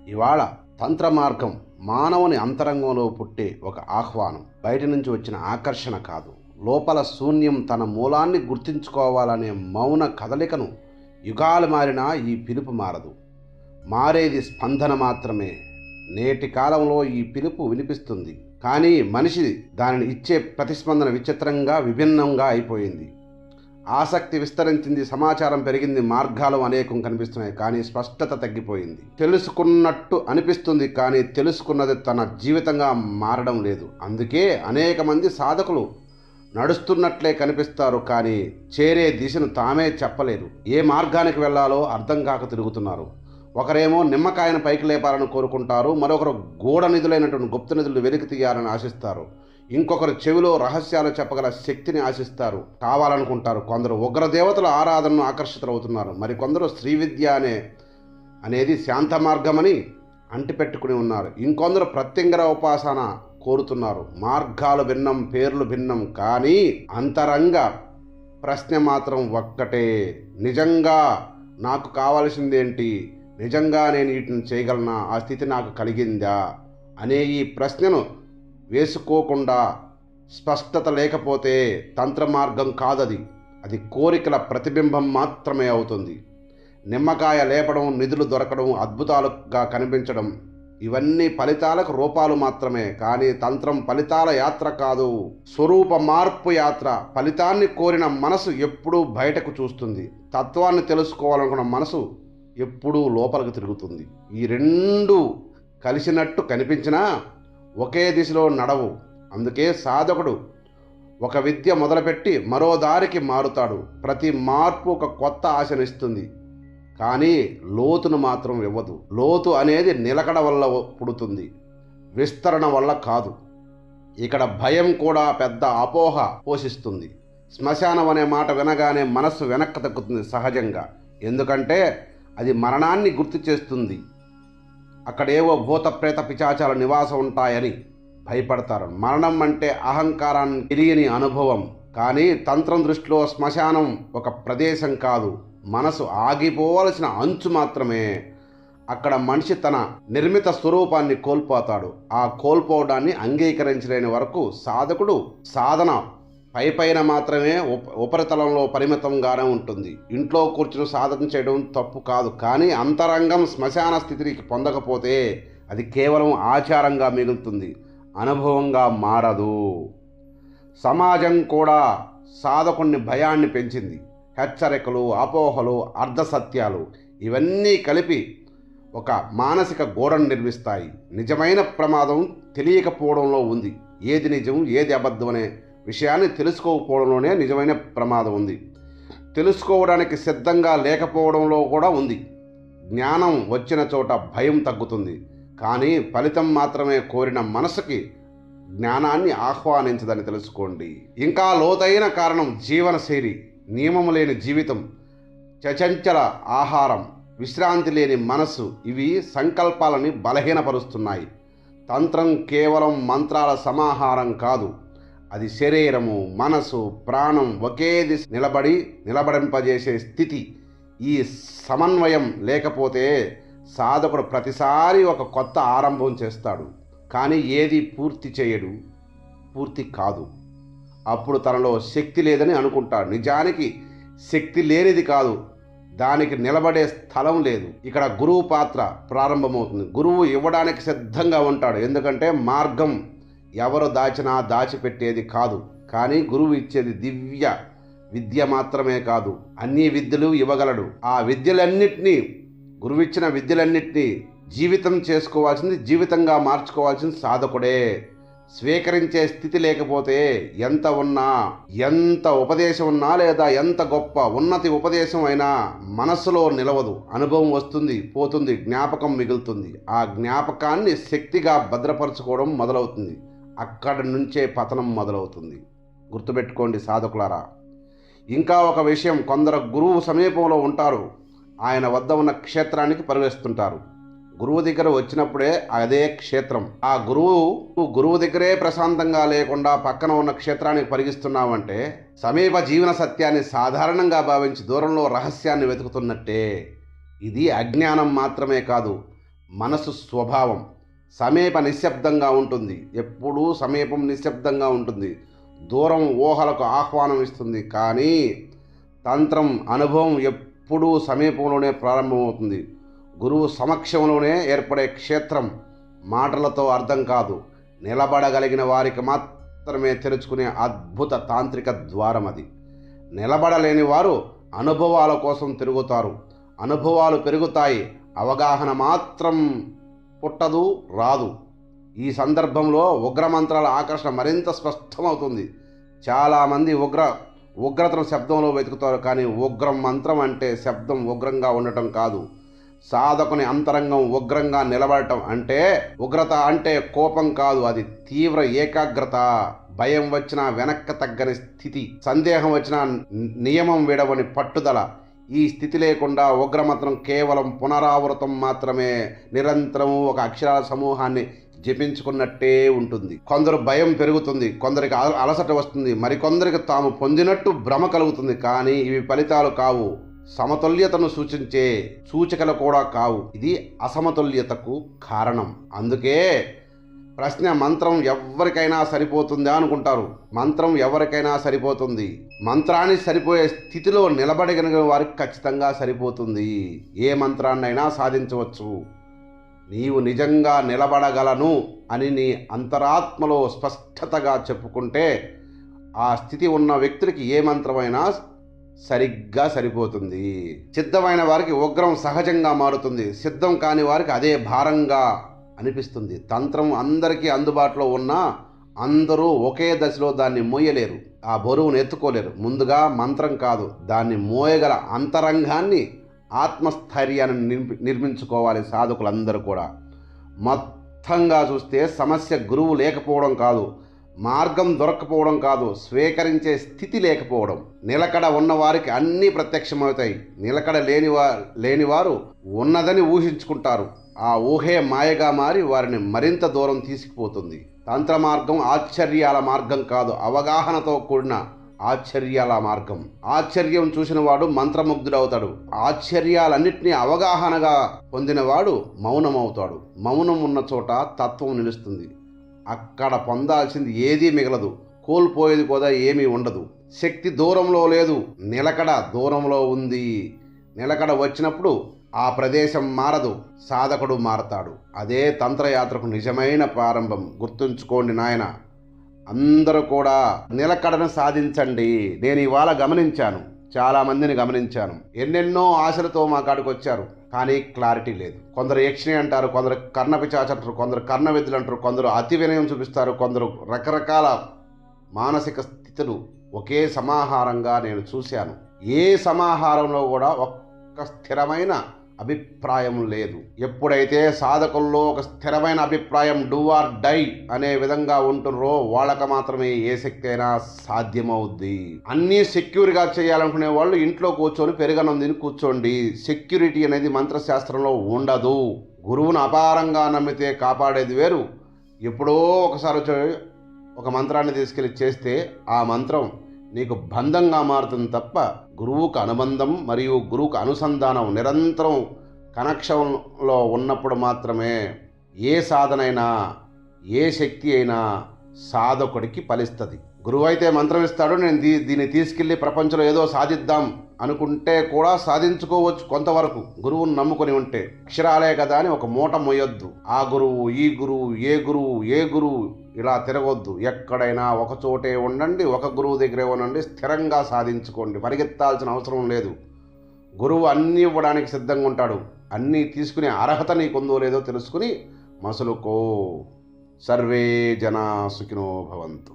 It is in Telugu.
ఇవాళ తంత్ర మార్గం మానవుని అంతరంగంలో పుట్టే ఒక ఆహ్వానం. బయట నుంచి వచ్చిన ఆకర్షణ కాదు, లోపల శూన్యం తన మూలాన్ని గుర్తించుకోవాలనే మౌన కదలికను. యుగాలు మారినా ఈ పిలుపు మారదు, మారేది స్పందన మాత్రమే. నేటి కాలంలో ఈ పిలుపు వినిపిస్తుంది, కానీ మనిషి దానిని ఇచ్చే ప్రతిస్పందన విచిత్రంగా విభిన్నంగా అయిపోయింది. ఆసక్తి విస్తరించింది, సమాచారం పెరిగింది, మార్గాలు అనేకం కనిపిస్తున్నాయి, కానీ స్పష్టత తగ్గిపోయింది. తెలుసుకున్నట్టు అనిపిస్తుంది, కానీ తెలుసుకున్నది తన జీవితంగా మారడం లేదు. అందుకే అనేక మంది సాధకులు నడుస్తున్నట్లే కనిపిస్తారు, కానీ చేరే దిశను తామే చెప్పలేరు. ఏ మార్గానికి వెళ్ళాలో అర్థం కాక తిరుగుతున్నారు. ఒకరేమో నిమ్మకాయను పైకి లేపాలని కోరుకుంటారు, మరొకరు గూఢ నిధులైనటువంటి గుప్త నిధులు వెలికి తీయాలని ఆశిస్తారు, ఇంకొకరు చెవిలో రహస్యాలు చెప్పగల శక్తిని ఆశిస్తారు, కావాలనుకుంటారు. కొందరు ఉగ్రదేవతల ఆరాధనను ఆకర్షితులవుతున్నారు, మరికొందరు శ్రీ విద్య అనేది శాంత మార్గమని అంటిపెట్టుకుని ఉన్నారు. ఇంకొందరు ప్రత్యంగర ఉపాసన కోరుతున్నారు. మార్గాలు భిన్నం, పేర్లు భిన్నం, కానీ అంతరంగ ప్రశ్న మాత్రం ఒక్కటే. నిజంగా నాకు కావాల్సిందేంటి? నిజంగా నేను వీటిని చేయగలనా? ఆ స్థితి నాకు కలిగిందా అనే ఈ ప్రశ్నను వేసుకోకుండా, స్పష్టత లేకపోతే తంత్ర మార్గం కాదది. అది కోరికల ప్రతిబింబం మాత్రమే అవుతుంది. నిమ్మకాయ లేపడం, నిధులు దొరకడం, అద్భుతాలుగా కనిపించడం, ఇవన్నీ ఫలితాలకు రూపాలు మాత్రమే. కానీ తంత్రం ఫలితాల యాత్ర కాదు, స్వరూప మార్పు యాత్ర. ఫలితాన్ని కోరిన మనసు ఎప్పుడూ బయటకు చూస్తుంది, తత్వాన్ని తెలుసుకోవాలనుకున్న మనసు ఎప్పుడూ లోపలికి తిరుగుతుంది. ఈ రెండు కలిసినట్టు కనిపించినా ఒకే దిశలో నడవు. అందుకే సాధకుడు ఒక విద్య మొదలుపెట్టి మరో దారికి మారుతాడు. ప్రతి మార్పు ఒక కొత్త ఆశనిస్తుంది, కానీ లోతును మాత్రం ఇవ్వదు. లోతు అనేది నిలకడ వల్ల పుడుతుంది, విస్తరణ వల్ల కాదు. ఇక్కడ భయం కూడా పెద్ద అపోహ పోషిస్తుంది. శ్మశానం అనే మాట వినగానే మనస్సు వెనక్కి తగ్గుతుంది సహజంగా. ఎందుకంటే అది మరణాన్ని గుర్తు చేస్తుంది. అక్కడేవో భూత ప్రేత పిశాచాల నివాసం ఉంటాయని భయపడతారు. మరణం అంటే అహంకారాన్ని తెలియని అనుభవం. కానీ తంత్రం దృష్టిలో శ్మశానం ఒక ప్రదేశం కాదు, మనసు ఆగిపోవలసిన అంచు మాత్రమే. అక్కడ మనిషి తన నిర్మిత స్వరూపాన్ని కోల్పోతాడు. ఆ కోల్పోవడాన్ని అంగీకరించలేని వరకు సాధకుడు సాధన పైపైన మాత్రమే, ఉపరితలంలో పరిమితంగానే ఉంటుంది. ఇంట్లో కూర్చుని సాధన చేయడం తప్పు కాదు, కానీ అంతరంగం శ్మశాన స్థితికి పొందకపోతే అది కేవలం ఆచారంగా మిగులుతుంది, అనుభవంగా మారదు. సమాజం కూడా సాధకుని భయాన్ని పెంచింది. హెచ్చరికలు, అపోహలు, అర్ధసత్యాలు ఇవన్నీ కలిపి ఒక మానసిక గోడను నిర్మిస్తాయి. నిజమైన ప్రమాదం తెలియకపోవడంలో ఉంది. ఏది నిజం, ఏది అబద్ధం అనే విషయాన్ని తెలుసుకోకపోవడంలోనే నిజమైన ప్రమాదం ఉంది. తెలుసుకోవడానికి సిద్ధంగా లేకపోవడంలో కూడా ఉంది. జ్ఞానం వచ్చిన చోట భయం తగ్గుతుంది, కానీ ఫలితం మాత్రమే కోరిన మనసుకి జ్ఞానాన్ని ఆహ్వానించదని తెలుసుకోండి. ఇంకా లోతైన కారణం జీవనశైలి. నియమం లేని జీవితం, చంచల ఆహారం, విశ్రాంతి లేని మనసు, ఇవి సంకల్పాలని బలహీనపరుస్తున్నాయి. తంత్రం కేవలం మంత్రాల సమాహారం కాదు, అది శరీరము, మనసు, ప్రాణం ఒకే దిశ నిలబడింపజేసే స్థితి. ఈ సమన్వయం లేకపోతే సాధకుడు ప్రతిసారి ఒక కొత్త ఆరంభం చేస్తాడు, కానీ ఏది పూర్తి చేయడు, పూర్తి కాదు. అప్పుడు తనలో శక్తి లేదని అనుకుంటాడు. నిజానికి శక్తి లేనిది కాదు, దానికి నిలబడే స్థలం లేదు. ఇక్కడ గురువు పాత్ర ప్రారంభమవుతుంది. గురువు ఇవ్వడానికి సిద్ధంగా ఉంటాడు, ఎందుకంటే మార్గం ఎవరు దాచినా దాచిపెట్టేది కాదు, కానీ గురువు ఇచ్చేది దివ్య విద్య మాత్రమే కాదు, అన్ని విద్యలు ఇవ్వగలడు. ఆ విద్యలన్నిటినీ, గురువిచ్చిన విద్యలన్నిటినీ జీవితం చేసుకోవాల్సింది, జీవితంగా మార్చుకోవాల్సింది సాధకుడే. స్వీకరించే స్థితి లేకపోతే ఎంత ఉపదేశం ఉన్నా, లేదా ఎంత గొప్ప ఉన్నతి ఉపదేశం అయినా మనస్సులో నిలవదు. అనుభవం వస్తుంది, పోతుంది, జ్ఞాపకం మిగులుతుంది. ఆ జ్ఞాపకాన్ని శక్తిగా భద్రపరచుకోవడం మొదలవుతుంది. అక్కడి నుంచే పతనం మొదలవుతుంది. గుర్తుపెట్టుకోండి సాధకులారా. ఇంకా ఒక విషయం, కొందరు గురువు సమీపంలో ఉంటారు, ఆయన వద్ద ఉన్న క్షేత్రానికి పరివేస్తుంటారు. గురువు దగ్గర వచ్చినప్పుడే అదే క్షేత్రం. ఆ గురువు దగ్గరే ప్రశాంతంగా లేకుండా పక్కన ఉన్న క్షేత్రానికి పరిగిస్తున్నామంటే సమీప జీవన సత్యాన్ని సాధారణంగా భావించి దూరంలో రహస్యాన్ని వెతుకుతున్నట్టే. ఇది అజ్ఞానం మాత్రమే కాదు, మనసు స్వభావం సమీప నిశ్శబ్దంగా ఉంటుంది. ఎప్పుడూ సమీపం నిశ్శబ్దంగా ఉంటుంది. దూరం ఊహలకు ఆహ్వానం ఇస్తుంది. కానీ తంత్రం అనుభవం ఎప్పుడూ సమీపంలోనే ప్రారంభమవుతుంది. గురువు సమక్షంలోనే ఏర్పడే క్షేత్రం. మాటలతో అర్థం కాదు, నిలబడగలిగిన వారికి మాత్రమే తెరుచుకునే అద్భుత తాంత్రిక ద్వారం అది. నిలబడలేని వారు అనుభవాల కోసం తిరుగుతారు. అనుభవాలు పెరుగుతాయి, అవగాహన మాత్రం పుట్టదు, రాదు. ఈ సందర్భంలో ఉగ్రమంత్రాల ఆకర్షణ మరింత స్పష్టమవుతుంది. చాలామంది ఉగ్రతను శబ్దంలో వెతుకుతారు. కానీ ఉగ్రం మంత్రం అంటే శబ్దం ఉగ్రంగా ఉండటం కాదు, సాధకుని అంతరంగం ఉగ్రంగా నిలబడటం. అంటే ఉగ్రత అంటే కోపం కాదు, అది తీవ్ర ఏకాగ్రత. భయం వచ్చినా వెనక్కి తగ్గని స్థితి, సందేహం వచ్చినా నియమం విడవని పట్టుదల. ఈ స్థితి లేకుండా ఉగ్రమంత్రం కేవలం పునరావృతం మాత్రమే, నిరంతరం ఒక అక్షరాల సమూహాన్ని జపించుకున్నట్టే ఉంటుంది. కొందరు భయం పెరుగుతుంది, కొందరికి అలసట వస్తుంది, మరికొందరికి తాము పొందినట్టు భ్రమ కలుగుతుంది. కానీ ఇవి ఫలితాలు కావు, సమతుల్యతను సూచించే సూచికలు కూడా కావు. ఇది అసమతుల్యతకు కారణం. అందుకే ప్రశ్న, మంత్రం ఎవరికైనా సరిపోతుందా అనుకుంటారు. మంత్రం ఎవరికైనా సరిపోతుంది. మంత్రాన్ని సరిపోయే స్థితిలో నిలబడగలిగిన వారికి ఖచ్చితంగా సరిపోతుంది. ఏ మంత్రాన్నైనా సాధించవచ్చు. నీవు నిజంగా నిలబడగలను అని నీ అంతరాత్మలో స్పష్టతగా చెప్పుకుంటే ఆ స్థితి ఉన్న వ్యక్తులకి ఏ మంత్రమైనా సరిగ్గా సరిపోతుంది. సిద్ధమైన వారికి ఉగ్రం సహజంగా మారుతుంది. సిద్ధం కాని వారికి అదే భారంగా అనిపిస్తుంది. తంత్రం అందరికీ అందుబాటులో ఉన్నా అందరూ ఒకే దశలో దాన్ని మోయలేరు, ఆ బరువును ఎత్తుకోలేరు. ముందుగా మంత్రం కాదు, దాన్ని మోయగల అంతరంగాన్ని, ఆత్మస్థైర్యాన్ని నిర్మించుకోవాలి సాధకులందరూ కూడా. మొత్తంగా చూస్తే సమస్య గురువు లేకపోవడం కాదు, మార్గం దొరకపోవడం కాదు, స్వీకరించే స్థితి లేకపోవడం. నిలకడ ఉన్నవారికి అన్నీ ప్రత్యక్షమవుతాయి. నిలకడ లేనివారు ఉన్నదని ఊహించుకుంటారు. ఆ ఊహే మాయగా మారి వారిని మరింత దూరం తీసుకుపోతుంది. తంత్ర మార్గం ఆశ్చర్యాల మార్గం కాదు, అవగాహనతో కూడిన ఆశ్చర్యాల మార్గం. ఆశ్చర్యం చూసినవాడు మంత్రముగ్ధుడవుతాడు. ఆశ్చర్యాలన్నింటినీ అవగాహనగా పొందినవాడు మౌనమవుతాడు. మౌనం ఉన్న చోట తత్వం నిలుస్తుంది. అక్కడ పొందాల్సింది ఏదీ మిగలదు, కోల్పోయేది కూడా ఏమీ ఉండదు. శక్తి దూరంలో లేదు, నిలకడ దూరంలో ఉంది. నిలకడ వచ్చినప్పుడు ఆ ప్రదేశం మారదు, సాధకుడు మారతాడు. అదే తంత్రయాత్రకు నిజమైన ప్రారంభం. గుర్తుంచుకోండి నాయన, అందరూ కూడా నిలకడను సాధించండి. నేను ఇవాళ గమనించాను, చాలామందిని గమనించాను. ఎన్నెన్నో ఆశలతో మా కాడికి వచ్చారు, కానీ క్లారిటీ లేదు. కొందరు యక్షిణి అంటారు, కొందరు కర్ణపిశాచ అంటారు, కొందరు కర్ణవిద్యులు అంటారు, కొందరు అతి వినయం చూపిస్తారు, కొందరు రకరకాల మానసిక స్థితులు ఒకే సమాహారంగా నేను చూశాను. ఏ సమాహారంలో కూడా ఒక్క స్థిరమైన అభిప్రాయం లేదు. ఎప్పుడైతే సాధకుల్లో ఒక స్థిరమైన అభిప్రాయం డూ ఆర్ డై అనే విధంగా ఉంటున్నారో వాళ్ళకి మాత్రమే ఏ శక్తి అయినా సాధ్యమవుద్ది. అన్నీ సెక్యూర్గా చేయాలనుకునే వాళ్ళు ఇంట్లో కూర్చొని పెరుగన్నం తిని కూర్చోండి. సెక్యూరిటీ అనేది మంత్రశాస్త్రంలో ఉండదు. గురువును అపారంగా నమ్మితే కాపాడేది వేరు. ఎప్పుడో ఒకసారి ఒక మంత్రాన్ని తీసుకెళ్ళి చేస్తే ఆ మంత్రం నీకు బంధంగా మారుతుంది తప్ప గురువుకు అనుబంధం మరియు గురువుకు అనుసంధానం నిరంతరం కనెక్షన్లో ఉన్నప్పుడు మాత్రమే ఏ సాధనైనా, ఏ శక్తి అయినా సాధకుడికి ఫలిస్తుంది. గురువు అయితే మంత్రం ఇస్తాడు, నేను దీన్ని తీసుకెళ్ళి ప్రపంచంలో ఏదో సాధిద్దాం అనుకుంటే కూడా సాధించుకోవచ్చు కొంతవరకు, గురువును నమ్ముకొని ఉంటే. అక్షరాలే కదా అని ఒక మూట మొయ్యొద్దు. ఆ గురువు, ఈ గురువు, ఏ గురువు ఇలా తిరగొద్దు. ఎక్కడైనా ఒక చోటే ఉండండి, ఒక గురువు దగ్గరే ఉండండి, స్థిరంగా సాధించుకోండి. పరిగెత్తాల్సిన అవసరం లేదు. గురువు అన్నీ ఇవ్వడానికి సిద్ధంగా ఉంటాడు. అన్నీ తీసుకునే అర్హత నీకుందో లేదో తెలుసుకుని మసులుకో. సర్వే జనా సుఖినో భవంతు.